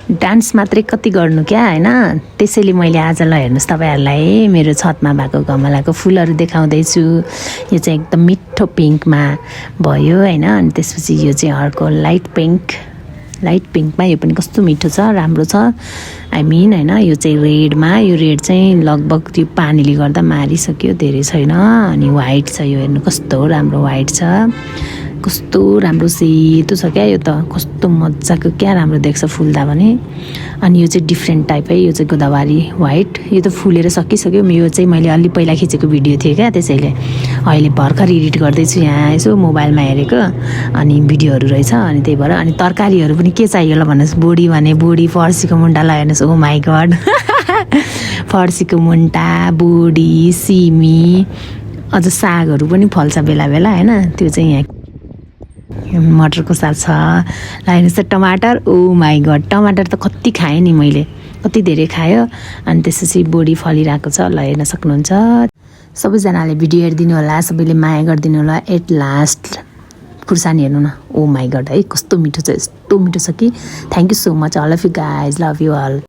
Dance मात्रै कति गर्नु क्या हैन। त्यसैले मैले आज ल हेर्नुस् तपाईहरुलाई मेरो छतमा भएको गमलाको फुलहरु देखाउँदैछु। यो चाहिँ एकदम मिठो पिङ्कमा भयो हैन। अनि त्यसपछि यो चाहिँ अर्को लाइट पिङ्कमा यो पनि कस्तो मिठो छ, राम्रो छ। आई मिन हैन, यो चाहिँ रेडमा, यो रेड चाहिँ लगभग त्यो पानीले गर्दा मारिसक्यो, धेरै छैन। अनि व्हाइट छ, यो हेर्नु कस्तो राम्रो व्हाइट छ, कस्तो राम्रो सेतो छ क्या। यो त कस्तो मजाको क्या राम्रो देख्छ फुल्दा पनि। अनि यो चाहिँ डिफ्रेन्ट टाइपै, यो चाहिँ गोदावरी व्हाइट, यो त फुलेर सकिसक्यो। यो चाहिँ मैले अलि पहिला खिचेको भिडियो थियो क्या, त्यसैले अहिले भर्खर एडिट गर्दैछु यहाँ यसो मोबाइलमा हेरेको। अनि भिडियोहरू रहेछ, अनि त्यही भएर। अनि तरकारीहरू पनि के चाहियो ल भन्नुहोस्। बोडी भने बोडी, फर्सीको मुन्टा ल हेर्नुहोस्, ओ माई गड फर्सीको मुन्टा, बोडी, सिमी, अझ सागहरू पनि फल्छ बेला बेला हैन। त्यो चाहिँ यहाँ मटरको साग छ। ल हेर्नुहोस् त टमाटर, ओ माई गड टमाटर त कति खाएँ नि मैले, कति धेरै खायो। अनि त्यसपछि बोडी फलिरहेको छ, ल हेर्न सक्नुहुन्छ। सबैजनाले भिडियो हेरिदिनु होला, सबैले माया गरिदिनु होला। एट लास्ट खुर्सानी हेर्नु न, ओ माई गड है कस्तो मिठो छ, यस्तो मिठो छ कि। Thank you so much all of you guys, love you all.